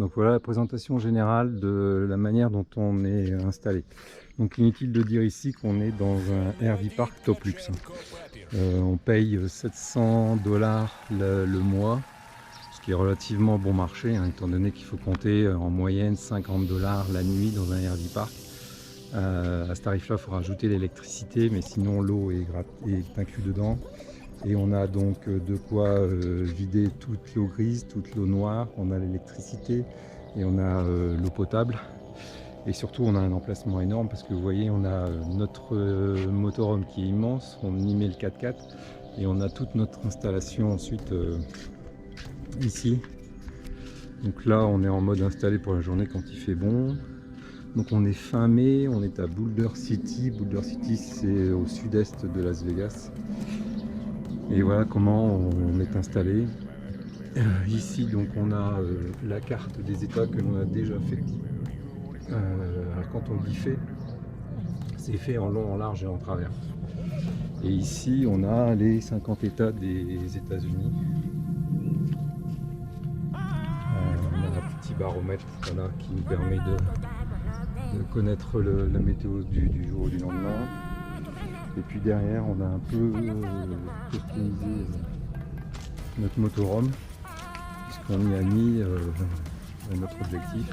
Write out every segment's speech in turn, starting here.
Donc voilà la présentation générale de la manière dont on est installé. Donc inutile de dire ici qu'on est dans un RV Park top luxe. On paye 700 $ le mois, ce qui est relativement bon marché, hein, étant donné qu'il faut compter en moyenne 50 $ la nuit dans un RV Park. À ce tarif là il faut rajouter l'électricité, mais sinon l'eau est inclus dedans. Et on a donc de quoi vider toute l'eau grise, toute l'eau noire, on a l'électricité et on a l'eau potable. Et surtout on a un emplacement énorme parce que vous voyez on a notre motorhome qui est immense, on y met le 4x4 et on a toute notre installation ensuite ici. Donc là on est en mode installé pour la journée quand il fait bon. Donc on est fin mai, on est à Boulder City. Boulder City c'est au sud-est de Las Vegas. Et voilà comment on est installé. Ici donc on a la carte des états que l'on a déjà fait. Alors quand on dit fait, c'est fait en long, en large et en travers. Et ici on a les 50 états des États-Unis. On a un petit baromètre voilà, qui nous permet de connaître la météo du jour ou du lendemain. Et puis derrière on a un peu customisé notre motorhome puisqu'on y a mis notre objectif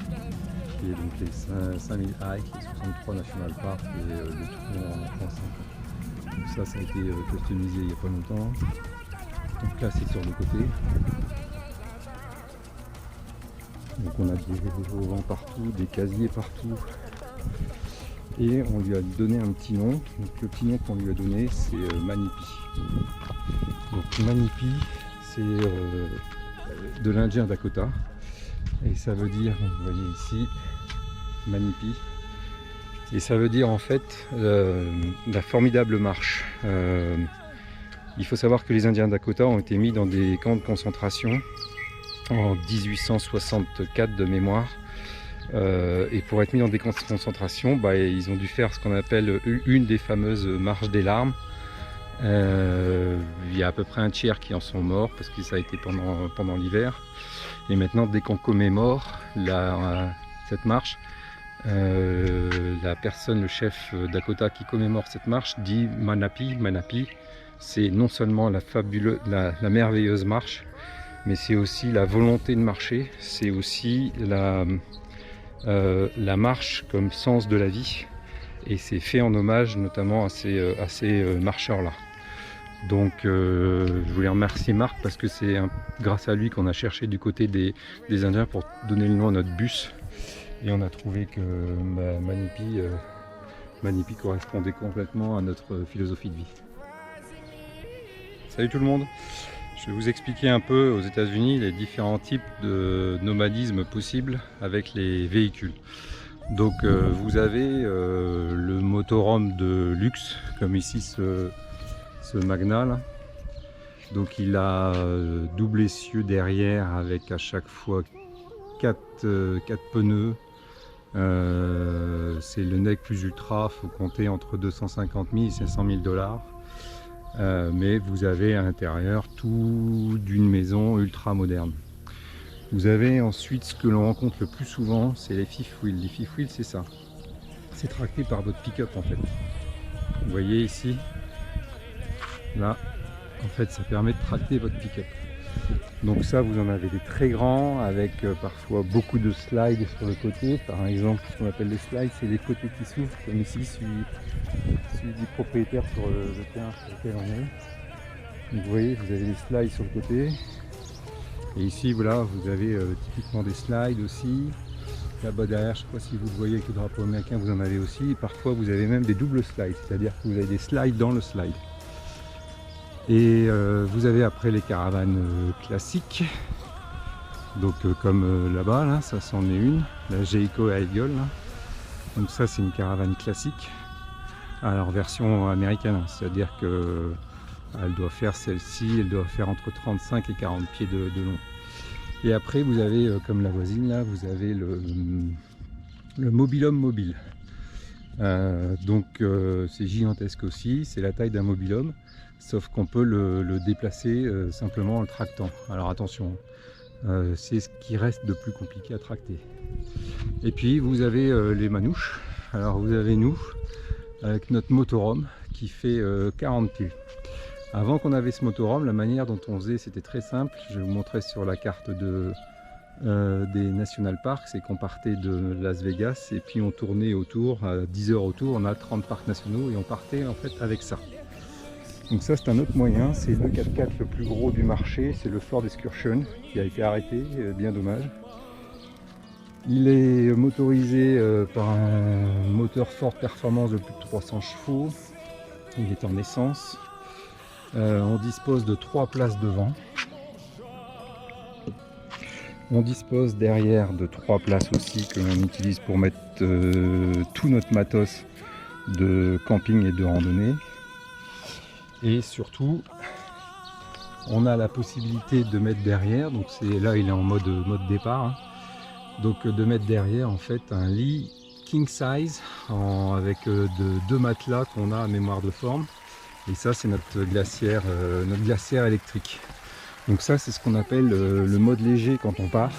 qui est donc les 5000 hikes, les 63 national parks et le tour en France. Donc ça a été customisé il n'y a pas longtemps. Donc là c'est sur le côté. Donc on a des vents partout, des casiers partout. Et on lui a donné un petit nom. Donc le petit nom qu'on lui a donné c'est Manipi. Donc Manipi c'est de l'Indien Dakota et ça veut dire, vous voyez ici, Manipi, et ça veut dire en fait la formidable marche. Il faut savoir que les Indiens Dakota ont été mis dans des camps de concentration en 1864 de mémoire. Et pour être mis dans des camps de concentration, ils ont dû faire ce qu'on appelle une des fameuses marches des larmes. Il y a à peu près un tiers qui en sont morts parce que ça a été pendant l'hiver. Et maintenant, dès qu'on commémore cette marche, la personne, le chef Dakota qui commémore cette marche dit Manapi. Manapi, c'est non seulement la merveilleuse marche, mais c'est aussi la volonté de marcher, c'est aussi la marche comme sens de la vie, et c'est fait en hommage notamment à ces marcheurs-là. Donc je voulais remercier Marc parce que c'est grâce à lui qu'on a cherché du côté des Indiens pour donner le nom à notre bus, et on a trouvé que Manipi correspondait complètement à notre philosophie de vie. Salut tout le monde! Je vais vous expliquer un peu aux États-Unis les différents types de nomadisme possibles avec les véhicules. Donc vous avez le motorhome de luxe, comme ici ce Magna là. Donc il a double essieu derrière avec à chaque fois 4 pneus. C'est le nec plus ultra, faut compter entre 250 000 et 500 000 $. Mais vous avez à l'intérieur tout d'une maison ultra moderne. Vous avez ensuite ce que l'on rencontre le plus souvent, c'est les fifth wheels. Les fifth wheels, c'est ça. C'est tracté par votre pick-up en fait. Vous voyez ici, là, en fait, ça permet de tracter votre pick-up. Donc ça, vous en avez des très grands avec parfois beaucoup de slides sur le côté. Par exemple, ce qu'on appelle les slides, c'est les côtés qui s'ouvrent, comme ici, celui du propriétaire sur le terrain sur lequel on est. Donc vous voyez, vous avez des slides sur le côté. Et ici, voilà, vous avez typiquement des slides aussi. Là-bas derrière, je ne sais pas si vous le voyez avec le drapeau américain, vous en avez aussi. Et parfois, vous avez même des doubles slides, c'est-à-dire que vous avez des slides dans le slide. Et vous avez après les caravanes classiques. Donc comme là-bas, là, ça c'en est une, la Jayco Eagle. Là. Donc ça, c'est une caravane classique. Alors version américaine, c'est-à-dire que elle doit faire celle-ci, elle doit faire entre 35 et 40 pieds de long. Et après vous avez, comme la voisine là, vous avez le mobilhome mobile. Donc c'est gigantesque aussi, c'est la taille d'un mobilhome, sauf qu'on peut le déplacer simplement en le tractant. Alors attention, c'est ce qui reste de plus compliqué à tracter. Et puis vous avez les manouches. Alors vous avez nous avec notre motorhome qui fait 40 pieds. Avant qu'on avait ce motorhome, la manière dont on faisait, c'était très simple. Je vous montrais sur la carte des National Parks, c'est qu'on partait de Las Vegas et puis on tournait autour, à 10 heures autour, on a 30 parcs nationaux et on partait en fait avec ça. Donc ça c'est un autre moyen, c'est le 4x4 le plus gros du marché, c'est le Ford Excursion qui a été arrêté, bien dommage. Il est motorisé par un moteur Ford Performance de plus de 300 chevaux, il est en essence. On dispose de 3 places devant. On dispose derrière de 3 places aussi que l'on utilise pour mettre tout notre matos de camping et de randonnée. Et surtout, on a la possibilité de mettre derrière, donc c'est là il est en mode départ, hein, donc de mettre derrière en fait un lit king size avec deux matelas qu'on a à mémoire de forme. Et ça c'est notre glacière électrique. Donc ça c'est ce qu'on appelle le mode léger quand on part.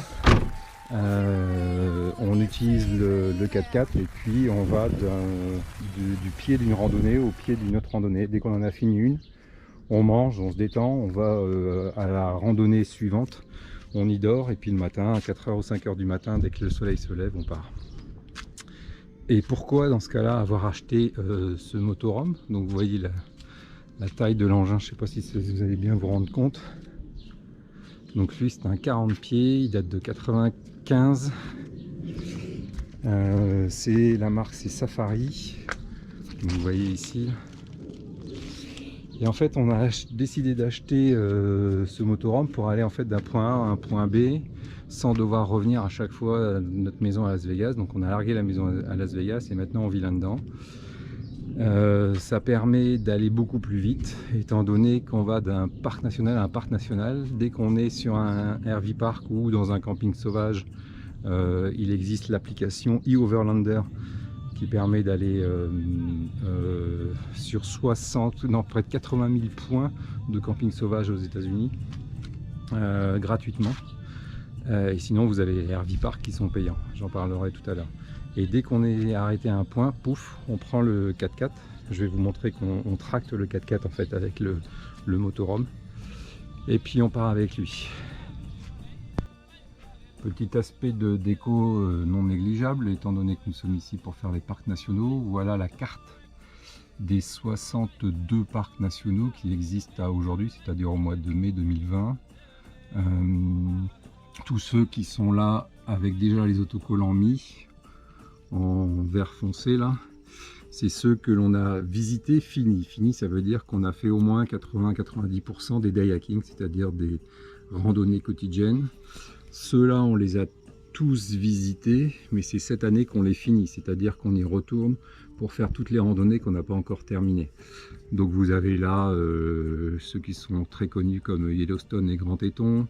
On utilise le 4x4 et puis on va du pied d'une randonnée au pied d'une autre randonnée. Dès qu'on en a fini une, on mange, on se détend, on va à la randonnée suivante, on y dort et puis le matin à 4h ou 5h du matin, dès que le soleil se lève, on part. Et pourquoi dans ce cas-là avoir acheté ce motorhome? Donc vous voyez la taille de l'engin, je ne sais pas si vous allez bien vous rendre compte. Donc lui c'est un 40 pieds, il date de 95. C'est la marque, c'est Safari. Donc, vous voyez ici. Et en fait on a décidé d'acheter ce motorhome pour aller en fait d'un point A à un point B sans devoir revenir à chaque fois à notre maison à Las Vegas. Donc on a largué la maison à Las Vegas et maintenant on vit là-dedans. Ça permet d'aller beaucoup plus vite étant donné qu'on va d'un parc national à un parc national. Dès qu'on est sur un RV park ou dans un camping sauvage, il existe l'application eOverlander qui permet d'aller sur près de 80 000 points de camping sauvage aux États-Unis gratuitement. Et sinon vous avez les RV parks qui sont payants, j'en parlerai tout à l'heure. Et dès qu'on est arrêté à un point, pouf, on prend le 4x4. Je vais vous montrer qu'on tracte le 4x4 en fait avec le motorhome. Et puis on part avec lui. Petit aspect de déco non négligeable, étant donné que nous sommes ici pour faire les parcs nationaux. Voilà la carte des 62 parcs nationaux qui existent à aujourd'hui, c'est-à-dire au mois de mai 2020. Tous ceux qui sont là avec déjà les autocollants mis en vert foncé là, c'est ceux que l'on a visités finis. Fini, ça veut dire qu'on a fait au moins 80-90% des day hiking, c'est-à-dire des randonnées quotidiennes. Ceux-là, on les a tous visités, mais c'est cette année qu'on les finit, c'est-à-dire qu'on y retourne pour faire toutes les randonnées qu'on n'a pas encore terminées. Donc vous avez là ceux qui sont très connus comme Yellowstone et Grand Teton.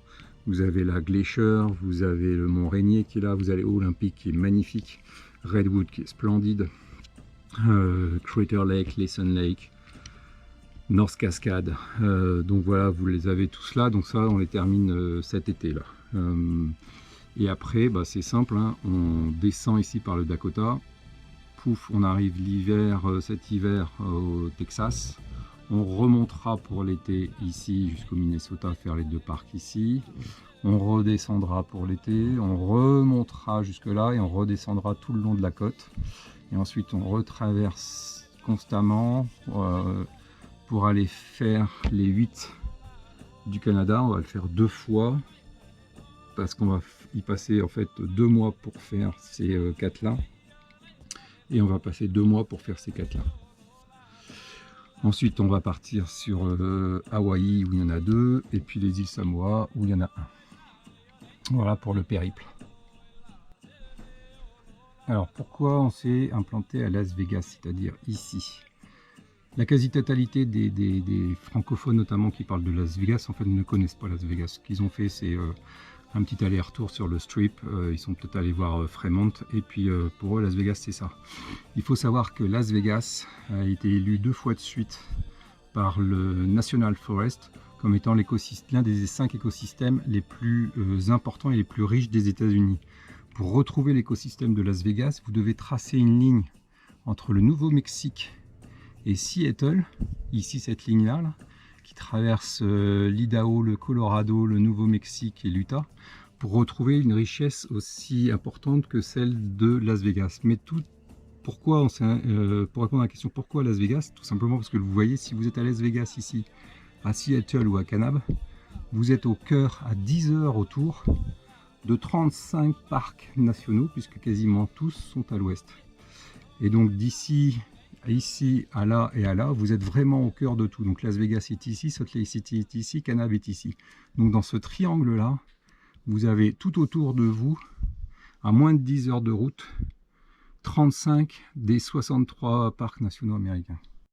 Vous avez la Glacier, vous avez le Mont Rainier qui est là, vous avez Olympic qui est magnifique, Redwood qui est splendide, Crater Lake, Lesson Lake, North Cascade. Donc voilà, vous les avez tous là, donc ça on les termine cet été là. Et après bah, c'est simple, hein, on descend ici par le Dakota, pouf, on arrive l'hiver, cet hiver au Texas. On remontera pour l'été ici jusqu'au Minnesota, faire les 2 parcs ici. On redescendra pour l'été, on remontera jusque là et on redescendra tout le long de la côte. Et ensuite on retraverse constamment pour aller faire les 8 du Canada. On va le faire 2 fois parce qu'on va y passer en fait 2 mois pour faire ces 4 là. Et on va passer 2 mois pour faire ces 4 là. Ensuite, on va partir sur Hawaï où il y en a 2, et puis les îles Samoa où il y en a 1. Voilà pour le périple. Alors, pourquoi on s'est implanté à Las Vegas, c'est-à-dire ici? La quasi-totalité des francophones, notamment qui parlent de Las Vegas, en fait, ne connaissent pas Las Vegas. Ce qu'ils ont fait, c'est un petit aller-retour sur le Strip. Ils sont peut-être allés voir Fremont, et puis pour eux, Las Vegas, c'est ça. Il faut savoir que Las Vegas a été élu 2 fois de suite par le National Forest comme étant l'un des 5 écosystèmes les plus importants et les plus riches des États-Unis. Pour retrouver l'écosystème de Las Vegas, vous devez tracer une ligne entre le Nouveau-Mexique et Seattle, ici cette ligne-là, qui traverse l'Idaho, le Colorado, le Nouveau-Mexique et l'Utah, pour retrouver une richesse aussi importante que celle de Las Vegas. Mais pour répondre à la question pourquoi Las Vegas, tout simplement parce que vous voyez, si vous êtes à Las Vegas ici, à Seattle ou à Kanab, vous êtes au cœur, à 10 heures autour, de 35 parcs nationaux, puisque quasiment tous sont à l'ouest. Et donc d'ici, ici, à là et à là, vous êtes vraiment au cœur de tout. Donc Las Vegas est ici, Salt Lake City est ici, Kanab est ici. Donc dans ce triangle-là, vous avez tout autour de vous, à moins de 10 heures de route, 35 des 63 parcs nationaux américains.